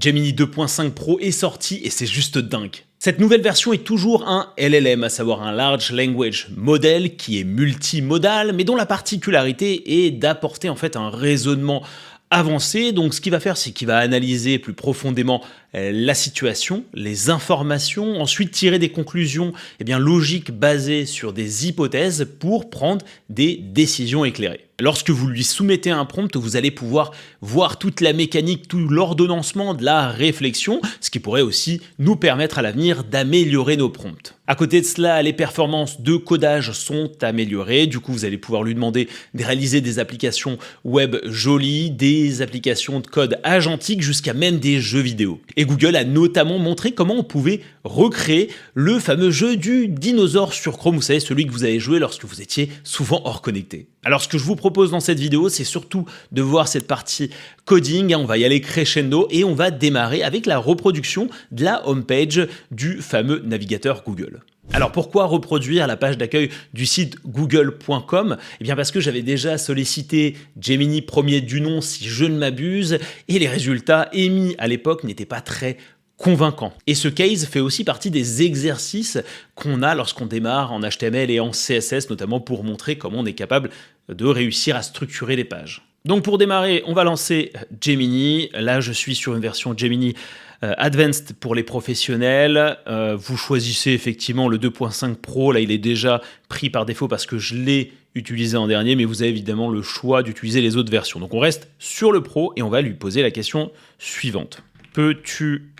Gemini 2.5 Pro est sorti et c'est juste dingue. Cette nouvelle version est toujours un LLM, à savoir un Large Language Model qui est multimodal, mais dont la particularité est d'apporter en fait un raisonnement avancé. Donc ce qu'il va faire, c'est qu'il va analyser plus profondément la situation, les informations, ensuite tirer des conclusions logiques basées sur des hypothèses pour prendre des décisions éclairées. Lorsque vous lui soumettez un prompt, vous allez pouvoir voir toute la mécanique, tout l'ordonnancement de la réflexion, ce qui pourrait aussi nous permettre à l'avenir d'améliorer nos prompts. À côté de cela, les performances de codage sont améliorées. Du coup, vous allez pouvoir lui demander de réaliser des applications web jolies, des applications de code agentique, jusqu'à même des jeux vidéo. Et Google a notamment montré comment on pouvait recréer le fameux jeu du dinosaure sur Chrome, vous savez, celui que vous avez joué lorsque vous étiez souvent hors connecté. Alors ce que je vous propose dans cette vidéo, c'est surtout de voir cette partie coding. On va y aller crescendo et on va démarrer avec la reproduction de la homepage du fameux navigateur Google. Alors pourquoi reproduire la page d'accueil du site google.com? Eh bien parce que j'avais déjà sollicité Gemini premier du nom si je ne m'abuse et les résultats émis à l'époque n'étaient pas très convaincant. Et ce case fait aussi partie des exercices qu'on a lorsqu'on démarre en HTML et en CSS, notamment pour montrer comment on est capable de réussir à structurer les pages. Donc pour démarrer, on va lancer Gemini. Là, je suis sur une version Gemini Advanced pour les professionnels. Vous choisissez effectivement le 2.5 Pro. Là, il est déjà pris par défaut parce que je l'ai utilisé en dernier, mais vous avez évidemment le choix d'utiliser les autres versions. Donc on reste sur le Pro et on va lui poser la question suivante. Peux-tu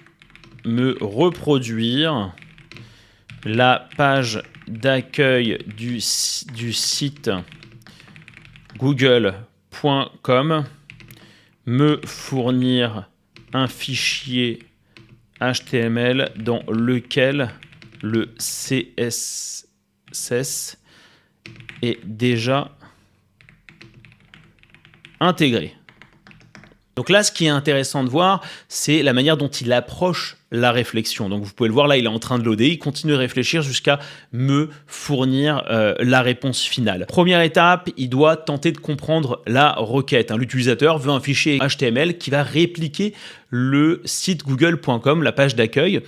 me reproduire la page d'accueil du site google.com, me fournir un fichier HTML dans lequel le CSS est déjà intégré. Donc là, ce qui est intéressant de voir, c'est la manière dont il approche la réflexion. Donc vous pouvez le voir, là, il est en train de loader, il continue de réfléchir jusqu'à me fournir la réponse finale. Première étape, il doit tenter de comprendre la requête. L'utilisateur veut un fichier HTML qui va répliquer le site google.com, la page d'accueil.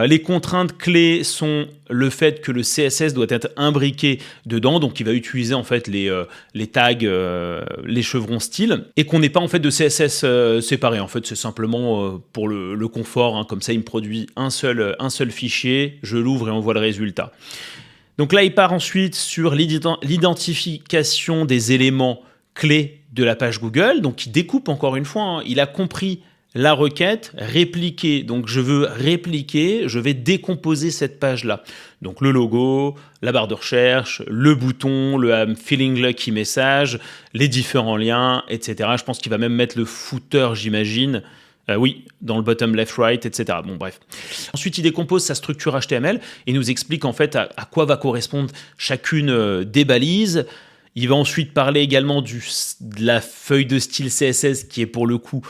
Les contraintes clés sont le fait que le CSS doit être imbriqué dedans, donc il va utiliser en fait les tags, les chevrons style, et qu'on n'ait pas en fait de CSS séparé. En fait, c'est simplement pour le confort, comme ça il me produit un seul fichier, je l'ouvre et on voit le résultat. Donc là, il part ensuite sur l'identification des éléments clés de la page Google, donc il découpe encore une fois, il a compris la requête, répliquer, donc je veux répliquer, je vais décomposer cette page-là. Donc le logo, la barre de recherche, le bouton, le I'm feeling lucky message, les différents liens, etc. Je pense qu'il va même mettre le footer, j'imagine. Oui, dans le bottom left right, etc. Bon, bref. Ensuite, il décompose sa structure HTML et nous explique en fait à quoi va correspondre chacune des balises. Il va ensuite parler également de la feuille de style CSS qui est pour le coup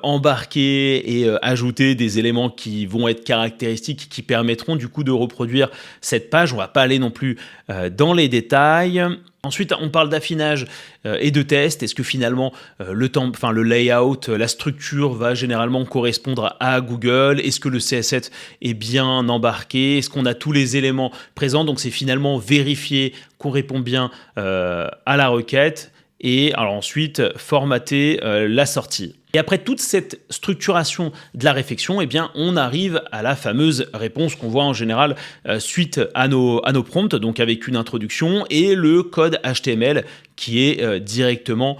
embarquée et ajouter des éléments qui vont être caractéristiques, qui permettront du coup de reproduire cette page. On ne va pas aller non plus dans les détails. Ensuite, on parle d'affinage et de test. Est-ce que finalement le layout, la structure va généralement correspondre à Google? Est-ce que le CSS est bien embarqué? Est-ce qu'on a tous les éléments présents? Donc c'est finalement vérifier qu'on répond bien à la requête et alors ensuite formater la sortie. Et après toute cette structuration de la réflexion, on arrive à la fameuse réponse qu'on voit en général suite à nos prompts, donc avec une introduction et le code HTML qui est directement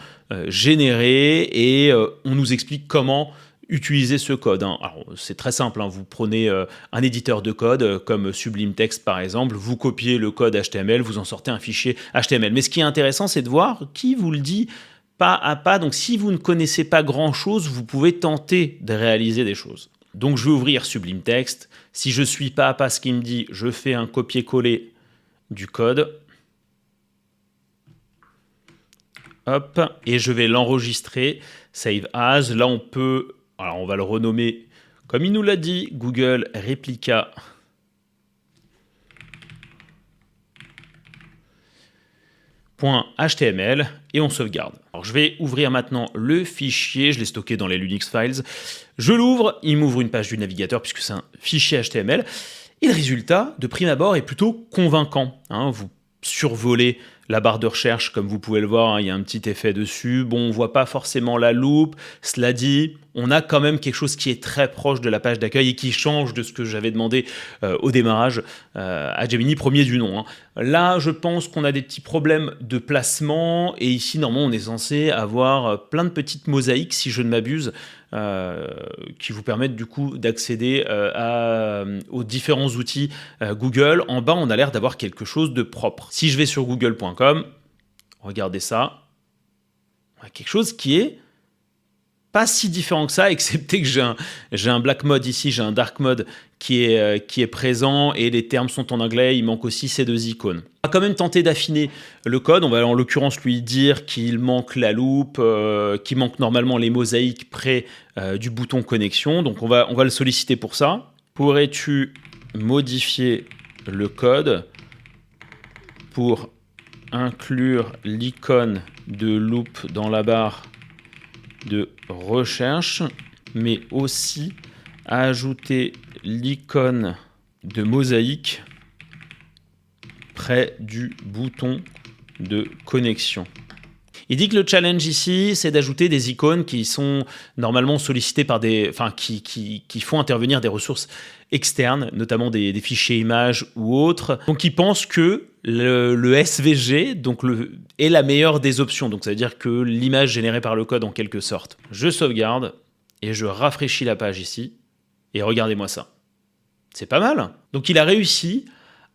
généré et on nous explique comment utiliser ce code. Alors, c'est très simple, vous prenez un éditeur de code comme Sublime Text par exemple, vous copiez le code HTML, vous en sortez un fichier HTML. Mais ce qui est intéressant, c'est de voir qui vous le dit pas à pas. Donc si vous ne connaissez pas grand-chose, vous pouvez tenter de réaliser des choses. Donc je vais ouvrir Sublime Text. Si je ne suis pas à pas ce qu'il me dit, je fais un copier-coller du code. Hop, et je vais l'enregistrer. Save as. Là, on va le renommer, comme il nous l'a dit, Google Replica .html et on sauvegarde. Alors je vais ouvrir maintenant le fichier, je l'ai stocké dans les Linux Files. Je l'ouvre, il m'ouvre une page du navigateur puisque c'est un fichier HTML. Et le résultat, de prime abord, est plutôt convaincant. Vous survolez la barre de recherche, comme vous pouvez le voir, il y a un petit effet dessus. Bon, on ne voit pas forcément la loupe. Cela dit, on a quand même quelque chose qui est très proche de la page d'accueil et qui change de ce que j'avais demandé au démarrage à Gemini, premier du nom. Là, je pense qu'on a des petits problèmes de placement. Et ici, normalement, on est censé avoir plein de petites mosaïques, si je ne m'abuse, qui vous permettent du coup d'accéder aux différents outils Google. En bas, on a l'air d'avoir quelque chose de propre. Si je vais sur google.com, regardez ça, on a quelque chose qui est pas si différent que ça, excepté que j'ai un black mode ici, j'ai un dark mode qui est présent et les termes sont en anglais, il manque aussi ces deux icônes. On va quand même tenter d'affiner le code, on va en l'occurrence lui dire qu'il manque la loupe, qu'il manque normalement les mosaïques près du bouton connexion, donc on va le solliciter pour ça. Pourrais-tu modifier le code pour inclure l'icône de loupe dans la barre de recherche, mais aussi ajouter l'icône de mosaïque près du bouton de connexion. Il dit que le challenge ici, c'est d'ajouter des icônes qui sont normalement sollicitées par qui font intervenir des ressources externes, notamment des fichiers images ou autres. Donc il pense que le SVG est la meilleure des options. Donc ça veut dire que l'image générée par le code en quelque sorte. Je sauvegarde et je rafraîchis la page ici. Et regardez-moi ça. C'est pas mal. Donc il a réussi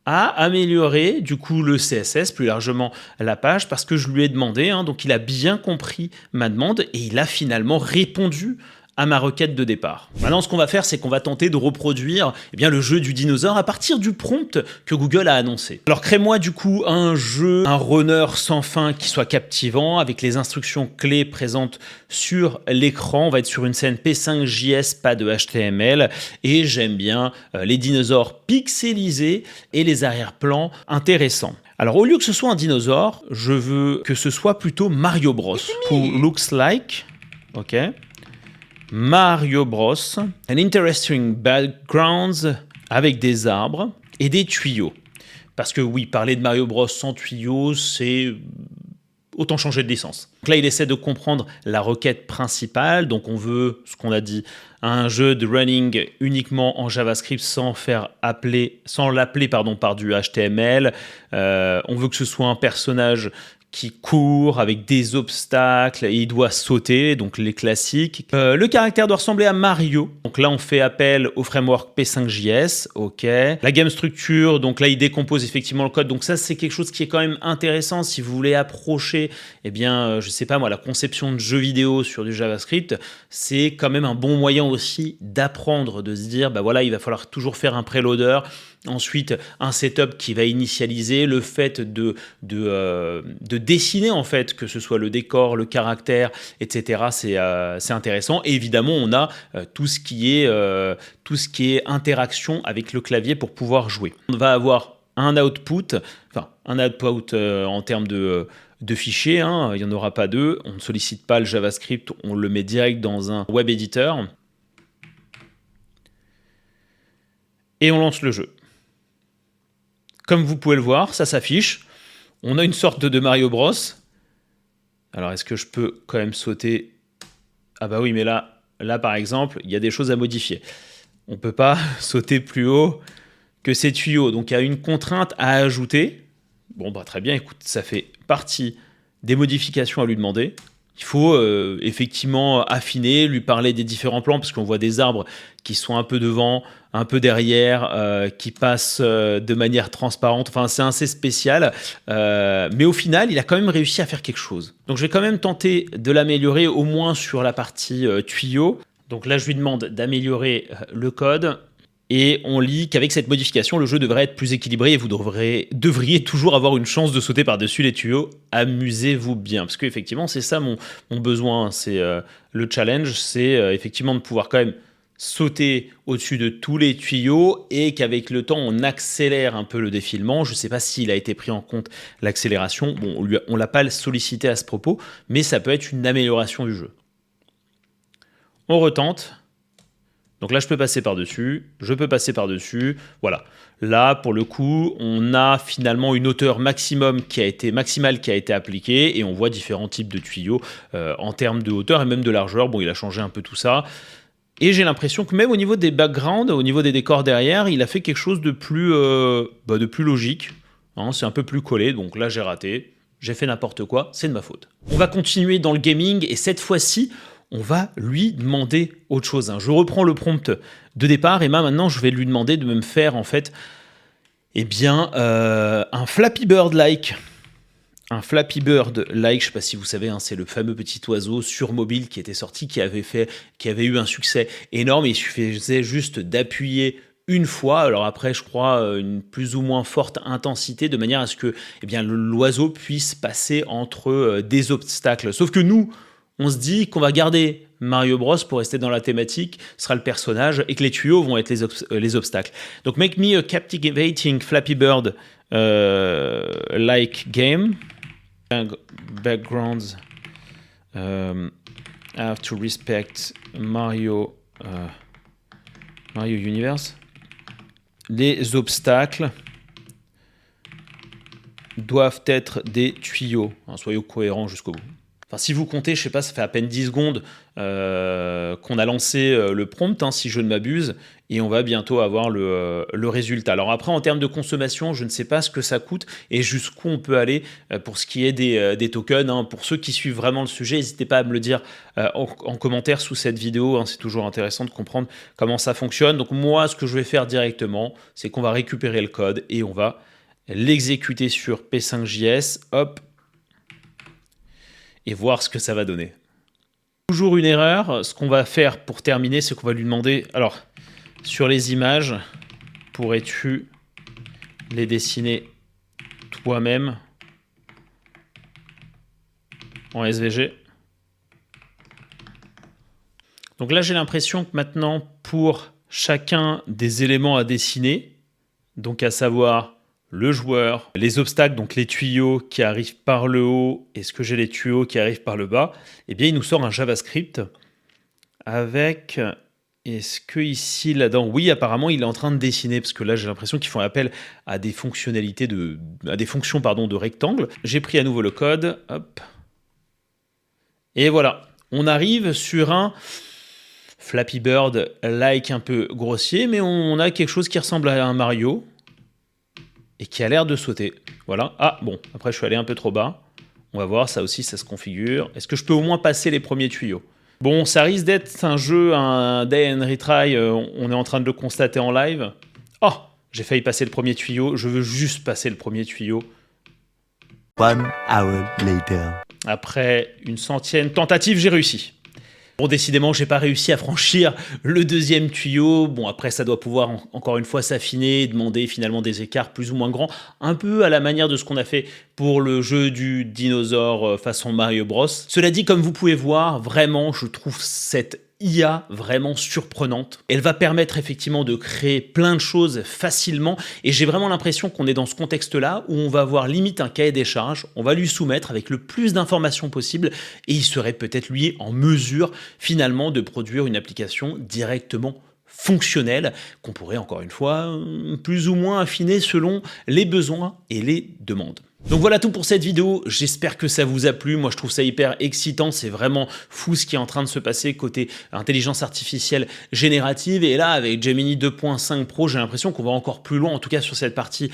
à améliorer du coup le CSS, plus largement la page, parce que je lui ai demandé, donc il a bien compris ma demande et il a finalement répondu à ma requête de départ. Maintenant, ce qu'on va faire, c'est qu'on va tenter de reproduire le jeu du dinosaure à partir du prompt que Google a annoncé. Alors, crée-moi du coup un jeu, un runner sans fin qui soit captivant, avec les instructions clés présentes sur l'écran. On va être sur une scène P5.js, pas de HTML, et j'aime bien les dinosaures pixelisés et les arrière-plans intéressants. Alors, au lieu que ce soit un dinosaure, je veux que ce soit plutôt Mario Bros. Pour looks like, ok. Mario Bros. An interesting background avec des arbres et des tuyaux. Parce que oui, parler de Mario Bros sans tuyaux, c'est autant changer de licence. Donc là, il essaie de comprendre la requête principale. Donc on veut, ce qu'on a dit, un jeu de running uniquement en JavaScript sans l'appeler par du HTML. On veut que ce soit un personnage qui court avec des obstacles et il doit sauter, donc les classiques. Le caractère doit ressembler à Mario. Donc là, on fait appel au framework P5.js, ok. La game structure, donc là, il décompose effectivement le code. Donc ça, c'est quelque chose qui est quand même intéressant si vous voulez approcher, je sais pas moi, la conception de jeux vidéo sur du JavaScript. C'est quand même un bon moyen aussi d'apprendre, de se dire, il va falloir toujours faire un preloader. Ensuite, un setup qui va initialiser le fait de dessiner, en fait, que ce soit le décor, le caractère, etc. C'est intéressant. Et évidemment, on a tout ce qui est interaction avec le clavier pour pouvoir jouer. On va avoir un output en termes de fichiers. Il n'y en aura pas deux. On ne sollicite pas le JavaScript, on le met direct dans un web editor. Et on lance le jeu. Comme vous pouvez le voir, ça s'affiche. On a une sorte de Mario Bros. Alors, est-ce que je peux quand même sauter? Ah bah oui, mais là par exemple, il y a des choses à modifier. On ne peut pas sauter plus haut que ces tuyaux. Donc, il y a une contrainte à ajouter. Bon, très bien, écoute, ça fait partie des modifications à lui demander. Il faut effectivement affiner, lui parler des différents plans, parce qu'on voit des arbres qui sont un peu devant, un peu derrière, qui passent de manière transparente. Enfin, c'est assez spécial. Mais au final, il a quand même réussi à faire quelque chose. Donc, je vais quand même tenter de l'améliorer, au moins sur la partie tuyau. Donc là, je lui demande d'améliorer le code. Et on lit qu'avec cette modification, le jeu devrait être plus équilibré et vous devriez toujours avoir une chance de sauter par-dessus les tuyaux. Amusez-vous bien. Parce qu'effectivement, c'est ça mon besoin. C'est le challenge, c'est effectivement de pouvoir quand même sauter au-dessus de tous les tuyaux et qu'avec le temps, on accélère un peu le défilement. Je ne sais pas s'il a été pris en compte l'accélération. Bon, on ne l'a pas sollicité à ce propos, mais ça peut être une amélioration du jeu. On retente. Donc là, je peux passer par-dessus, je peux passer par-dessus, voilà. Là, pour le coup, on a finalement une hauteur maximale qui a été appliquée et on voit différents types de tuyaux en termes de hauteur et même de largeur. Bon, il a changé un peu tout ça. Et j'ai l'impression que même au niveau des backgrounds, au niveau des décors derrière, il a fait quelque chose de plus logique. Hein, c'est un peu plus collé, donc là, j'ai raté. J'ai fait n'importe quoi, c'est de ma faute. On va continuer dans le gaming et cette fois-ci, on va lui demander autre chose. Hein. Je reprends le prompt de départ et maintenant, je vais lui demander de me faire en fait un Flappy Bird-like. Un Flappy Bird-like, je ne sais pas si vous savez, hein, c'est le fameux petit oiseau sur mobile qui était sorti, qui avait eu un succès énorme. Et il suffisait juste d'appuyer une fois, alors après je crois une plus ou moins forte intensité, de manière à ce que l'oiseau puisse passer entre des obstacles. Sauf que nous, on se dit qu'on va garder Mario Bros pour rester dans la thématique, sera le personnage, et que les tuyaux vont être les obstacles. Donc make me a captivating Flappy Bird like game. Backgrounds have to respect Mario Universe. Les obstacles doivent être des tuyaux. Hein, soyons cohérents jusqu'au bout. Enfin, si vous comptez, je sais pas, ça fait à peine 10 secondes qu'on a lancé le prompt, hein, si je ne m'abuse, et on va bientôt avoir le résultat. Alors après, en termes de consommation, je ne sais pas ce que ça coûte et jusqu'où on peut aller pour ce qui est des tokens. Hein. Pour ceux qui suivent vraiment le sujet, n'hésitez pas à me le dire en commentaire sous cette vidéo. Hein. C'est toujours intéressant de comprendre comment ça fonctionne. Donc moi, ce que je vais faire directement, c'est qu'on va récupérer le code et on va l'exécuter sur P5JS. Hop. Et voir ce que ça va donner. Toujours une erreur, ce qu'on va faire pour terminer, c'est qu'on va lui demander, alors, sur les images, pourrais-tu les dessiner toi-même en SVG? Donc là, j'ai l'impression que maintenant, pour chacun des éléments à dessiner, donc à savoir le joueur, les obstacles, donc les tuyaux qui arrivent par le haut, est-ce que j'ai les tuyaux qui arrivent par le bas? Eh bien, il nous sort un JavaScript avec, est-ce que ici, là-dedans, oui, apparemment, il est en train de dessiner, parce que là, j'ai l'impression qu'ils font appel à des fonctionnalités à des fonctions, de rectangle. J'ai pris à nouveau le code, hop. Et voilà, on arrive sur un Flappy Bird-like un peu grossier, mais on a quelque chose qui ressemble à un Mario, et qui a l'air de sauter. Voilà. Ah, bon, après je suis allé un peu trop bas. On va voir, ça aussi, ça se configure. Est-ce que je peux au moins passer les premiers tuyaux? Bon, ça risque d'être un jeu, un day and retry. On est en train de le constater en live. Oh, j'ai failli passer le premier tuyau. Je veux juste passer le premier tuyau. 1 hour later. Après une centième tentative, j'ai réussi. Bon, décidément, j'ai pas réussi à franchir le deuxième tuyau. Bon, après, ça doit pouvoir encore une fois s'affiner, demander finalement des écarts plus ou moins grands, un peu à la manière de ce qu'on a fait pour le jeu du dinosaure façon Mario Bros. Cela dit, comme vous pouvez voir, vraiment, je trouve cette IA vraiment surprenante. Elle va permettre effectivement de créer plein de choses facilement et j'ai vraiment l'impression qu'on est dans ce contexte-là où on va avoir limite un cahier des charges, on va lui soumettre avec le plus d'informations possible et il serait peut-être lui en mesure finalement de produire une application directement fonctionnelle qu'on pourrait encore une fois plus ou moins affiner selon les besoins et les demandes. Donc voilà tout pour cette vidéo, j'espère que ça vous a plu, moi je trouve ça hyper excitant, c'est vraiment fou ce qui est en train de se passer côté intelligence artificielle générative et là avec Gemini 2.5 Pro j'ai l'impression qu'on va encore plus loin en tout cas sur cette partie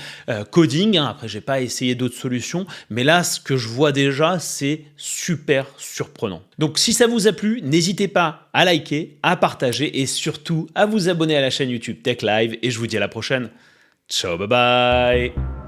coding, hein. Après j'ai pas essayé d'autres solutions mais là ce que je vois déjà c'est super surprenant. Donc si ça vous a plu, n'hésitez pas à liker, à partager et surtout à vous abonner à la chaîne YouTube Tech Live et je vous dis à la prochaine. Ciao, bye bye.